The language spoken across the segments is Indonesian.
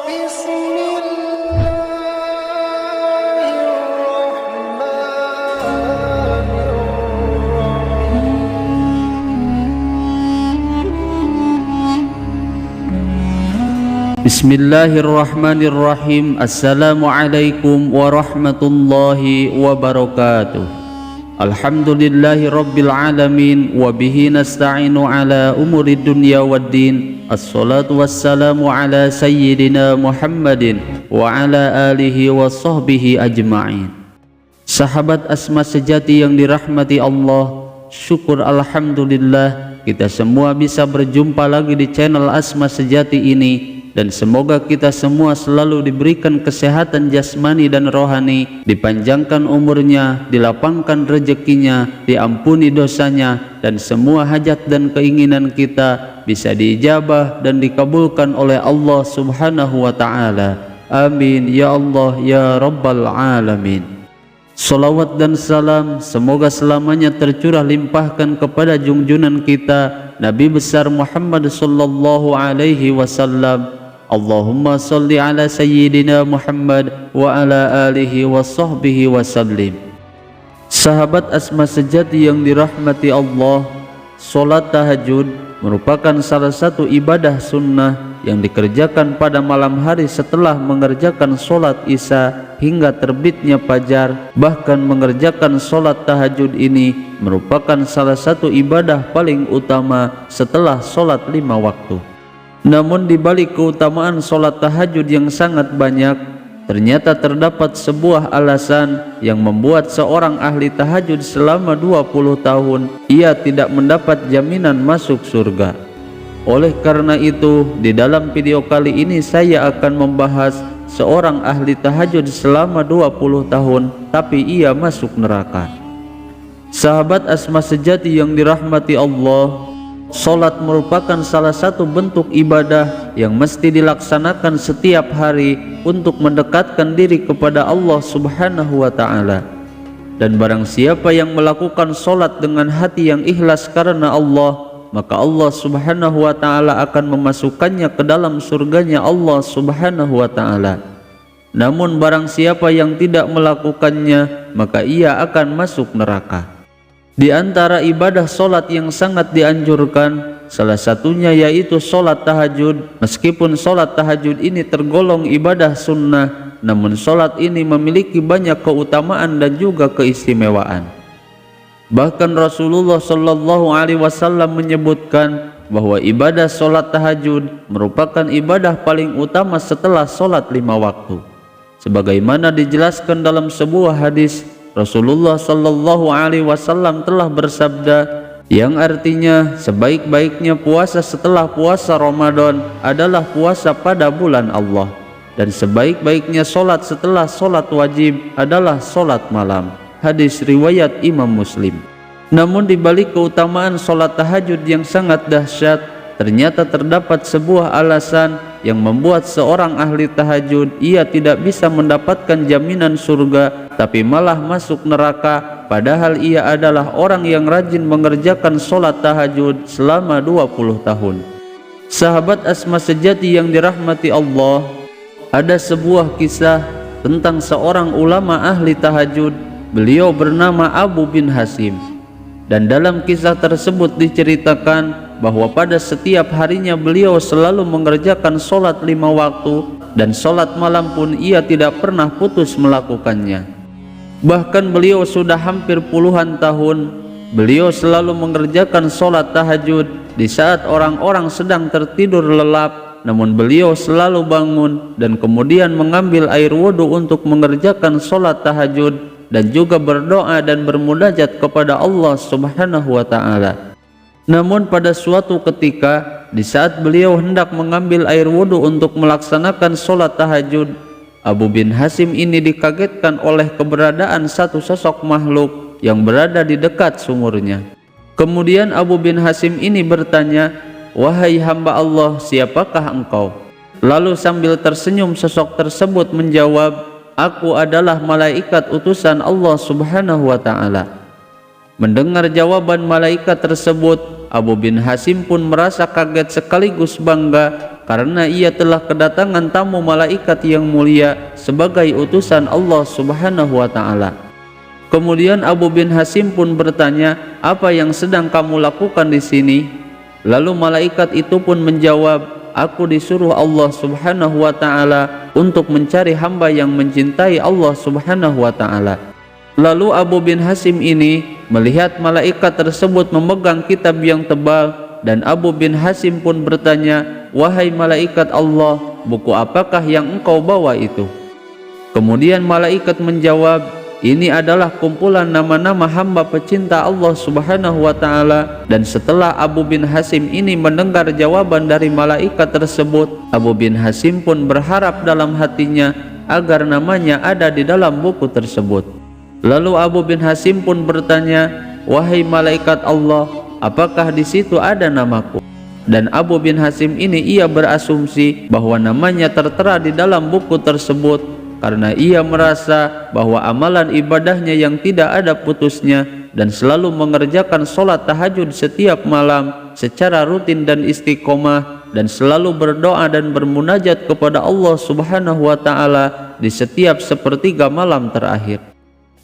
Bismillahirrahmanirrahim. Assalamualaikum warahmatullahi wabarakatuh. Alhamdulillahi rabbil alamin. Wabihi nasta'inu ala umuri dunya waddin. Assalatu wassalamu ala sayyidina Muhammadin wa ala alihi wa sahbihi ajma'in. Sahabat Asma sejati yang dirahmati Allah, syukur alhamdulillah kita semua bisa berjumpa lagi di channel Asma Sejati ini. Dan semoga kita semua selalu diberikan kesehatan jasmani dan rohani, dipanjangkan umurnya, dilapangkan rezekinya, diampuni dosanya, dan semua hajat dan keinginan kita bisa diijabah dan dikabulkan oleh Allah Subhanahu wa Ta'ala. Amin ya Allah ya Rabbal Alamin. Salawat dan salam semoga selamanya tercurah limpahkan kepada junjunan kita Nabi besar Muhammad sallallahu alaihi wasallam. Allahumma salli ala sayyidina Muhammad wa ala alihi wa sahbihi wa sallim. Sahabat Asma sejati yang dirahmati Allah, solat tahajud merupakan salah satu ibadah sunnah yang dikerjakan pada malam hari setelah mengerjakan solat isya hingga terbitnya fajar. Bahkan mengerjakan solat tahajud ini merupakan salah satu ibadah paling utama setelah solat 5 waktu. Namun di balik keutamaan solat tahajud yang sangat banyak, ternyata terdapat sebuah alasan yang membuat seorang ahli tahajud selama 20 tahun ia tidak mendapat jaminan masuk surga. Oleh karena itu, di dalam video kali ini saya akan membahas seorang ahli tahajud selama 20 tahun tapi ia masuk neraka. Sahabat Asma sejati yang dirahmati Allah, solat merupakan salah satu bentuk ibadah yang mesti dilaksanakan setiap hari untuk mendekatkan diri kepada Allah Subhanahu wa Ta'ala. Dan barang siapa yang melakukan solat dengan hati yang ikhlas karena Allah, maka Allah Subhanahu wa Ta'ala akan memasukkannya ke dalam surganya Allah Subhanahu wa Ta'ala. Namun barang siapa yang tidak melakukannya, maka ia akan masuk neraka. Di antara ibadah solat yang sangat dianjurkan, salah satunya yaitu solat tahajud. Meskipun solat tahajud ini tergolong ibadah sunnah, namun solat ini memiliki banyak keutamaan dan juga keistimewaan. Bahkan Rasulullah Shallallahu Alaihi Wasallam menyebutkan bahwa ibadah solat tahajud merupakan ibadah paling utama setelah solat 5 waktu. Sebagaimana dijelaskan dalam sebuah hadis, Rasulullah Shallallahu Alaihi Wasallam telah bersabda, yang artinya sebaik-baiknya puasa setelah puasa Ramadan adalah puasa pada bulan Allah, dan sebaik-baiknya solat setelah solat wajib adalah solat malam. Hadis riwayat Imam Muslim. Namun di balik keutamaan solat tahajud yang sangat dahsyat, ternyata terdapat sebuah alasan yang membuat seorang ahli tahajud ia tidak bisa mendapatkan jaminan surga, tapi malah masuk neraka, padahal ia adalah orang yang rajin mengerjakan solat tahajud selama 20 tahun. Sahabat Asma sejati yang dirahmati Allah, ada sebuah kisah tentang seorang ulama ahli tahajud. Beliau bernama Abu bin Hasim. Dan dalam kisah tersebut diceritakan bahwa pada setiap harinya beliau selalu mengerjakan solat 5 waktu, dan solat malam pun ia tidak pernah putus melakukannya. Bahkan beliau sudah hampir puluhan tahun, beliau selalu mengerjakan solat tahajud di saat orang-orang sedang tertidur lelap. Namun beliau selalu bangun dan kemudian mengambil air wudhu untuk mengerjakan solat tahajud, dan juga berdoa dan bermunajat kepada Allah Subhanahu wa Ta'ala. Namun pada suatu ketika, di saat beliau hendak mengambil air wudhu untuk melaksanakan solat tahajud, Abu bin Hasim ini dikagetkan oleh keberadaan satu sosok makhluk yang berada di dekat sumurnya. Kemudian Abu bin Hasim ini bertanya, "Wahai hamba Allah, siapakah engkau?" Lalu sambil tersenyum sosok tersebut menjawab, "Aku adalah malaikat utusan Allah Subhanahu wa Ta'ala." Mendengar jawaban malaikat tersebut, Abu bin Hasim pun merasa kaget sekaligus bangga karena ia telah kedatangan tamu malaikat yang mulia sebagai utusan Allah Subhanahu wa ta'ala. Kemudian Abu bin Hasim pun bertanya, "Apa yang sedang kamu lakukan di sini?" Lalu malaikat itu pun menjawab, "Aku disuruh Allah Subhanahu wa ta'ala untuk mencari hamba yang mencintai Allah Subhanahu wa ta'ala." Lalu Abu bin Hasim ini melihat malaikat tersebut memegang kitab yang tebal, dan Abu bin Hasim pun bertanya, "Wahai malaikat Allah, buku apakah yang engkau bawa itu?" Kemudian malaikat menjawab, "Ini adalah kumpulan nama-nama hamba pecinta Allah Subhanahu wa ta'ala." Dan setelah Abu bin Hasim ini mendengar jawaban dari malaikat tersebut, Abu bin Hasim pun berharap dalam hatinya agar namanya ada di dalam buku tersebut. Lalu Abu bin Hasim pun bertanya, "Wahai malaikat Allah, apakah di situ ada namaku?" Dan Abu bin Hasim ini ia berasumsi bahwa namanya tertera di dalam buku tersebut, karena ia merasa bahwa amalan ibadahnya yang tidak ada putusnya dan selalu mengerjakan sholat tahajud setiap malam secara rutin dan istiqomah, dan selalu berdoa dan bermunajat kepada Allah Subhanahu wa ta'ala di setiap sepertiga malam terakhir.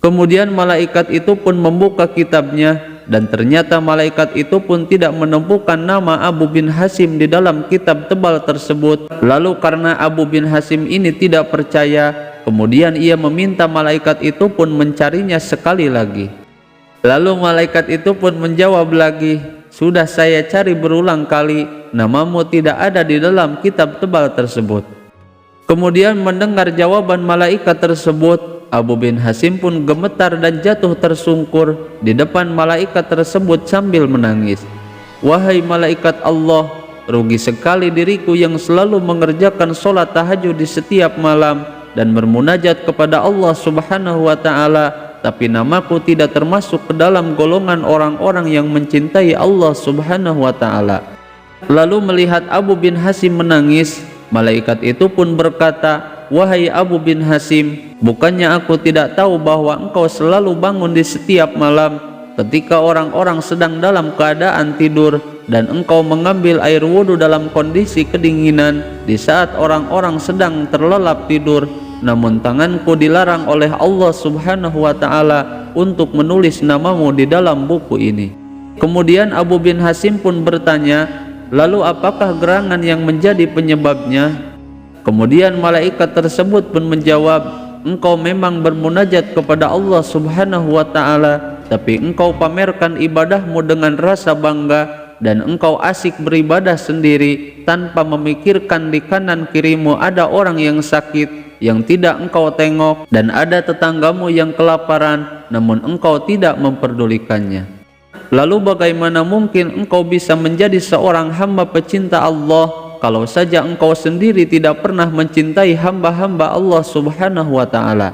Kemudian malaikat itu pun membuka kitabnya, dan ternyata malaikat itu pun tidak menemukan nama Abu bin Hasim di dalam kitab tebal tersebut. Lalu karena Abu bin Hasim ini tidak percaya, kemudian ia meminta malaikat itu pun mencarinya sekali lagi. Lalu malaikat itu pun menjawab lagi, "Sudah saya cari berulang kali, namamu tidak ada di dalam kitab tebal tersebut." Kemudian mendengar jawaban malaikat tersebut, Abu bin Hasim pun gemetar dan jatuh tersungkur di depan malaikat tersebut sambil menangis. "Wahai malaikat Allah, rugi sekali diriku yang selalu mengerjakan sholat tahajud di setiap malam dan bermunajat kepada Allah Subhanahu wa ta'ala, tapi namaku tidak termasuk ke dalam golongan orang-orang yang mencintai Allah Subhanahu wa ta'ala." Lalu melihat Abu bin Hasim menangis, malaikat itu pun berkata, "Wahai Abu bin Hasim, bukannya aku tidak tahu bahwa engkau selalu bangun di setiap malam ketika orang-orang sedang dalam keadaan tidur, dan engkau mengambil air wudhu dalam kondisi kedinginan di saat orang-orang sedang terlelap tidur, namun tanganku dilarang oleh Allah Subhanahu wa ta'ala untuk menulis namamu di dalam buku ini." Kemudian Abu bin Hasim pun bertanya, "Lalu apakah gerangan yang menjadi penyebabnya?" Kemudian malaikat tersebut pun menjawab, "Engkau memang bermunajat kepada Allah Subhanahu wa ta'ala, tapi engkau pamerkan ibadahmu dengan rasa bangga, dan engkau asik beribadah sendiri tanpa memikirkan di kanan kirimu ada orang yang sakit yang tidak engkau tengok, dan ada tetanggamu yang kelaparan namun engkau tidak memperdulikannya. Lalu bagaimana mungkin engkau bisa menjadi seorang hamba pecinta Allah kalau saja engkau sendiri tidak pernah mencintai hamba-hamba Allah Subhanahu wa ta'ala?"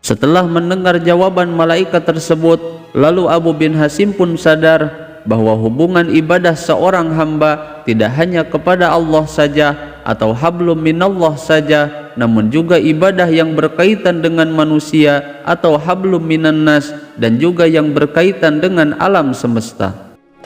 Setelah mendengar jawaban malaikat tersebut, lalu Abu bin Hasim pun sadar bahwa hubungan ibadah seorang hamba tidak hanya kepada Allah saja atau hablum minallah saja, namun juga ibadah yang berkaitan dengan manusia atau hablum minannas, dan juga yang berkaitan dengan alam semesta.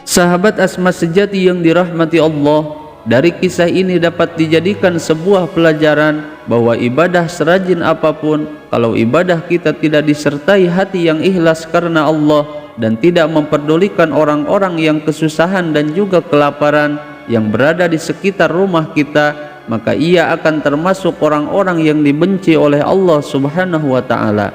Sahabat Asma sejati yang dirahmati Allah, dari kisah ini dapat dijadikan sebuah pelajaran bahwa ibadah serajin apapun, kalau ibadah kita tidak disertai hati yang ikhlas karena Allah dan tidak memperdulikan orang-orang yang kesusahan dan juga kelaparan yang berada di sekitar rumah kita, maka ia akan termasuk orang-orang yang dibenci oleh Allah Subhanahu wa ta'ala.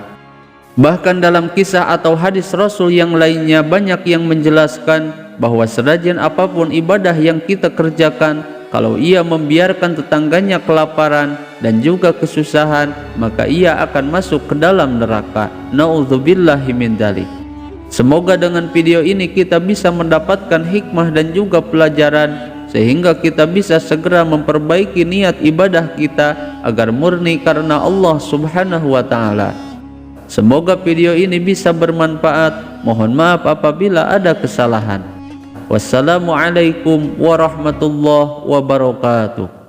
Bahkan dalam kisah atau hadis Rasul yang lainnya banyak yang menjelaskan bahwa serajin apapun ibadah yang kita kerjakan, kalau ia membiarkan tetangganya kelaparan dan juga kesusahan, maka ia akan masuk ke dalam neraka. Na'udzubillahi min dzalik. Semoga dengan video ini kita bisa mendapatkan hikmah dan juga pelajaran, sehingga kita bisa segera memperbaiki niat ibadah kita agar murni karena Allah Subhanahu wa ta'ala. Semoga video ini bisa bermanfaat. Mohon maaf apabila ada kesalahan. Wassalamualaikum warahmatullahi wabarakatuh.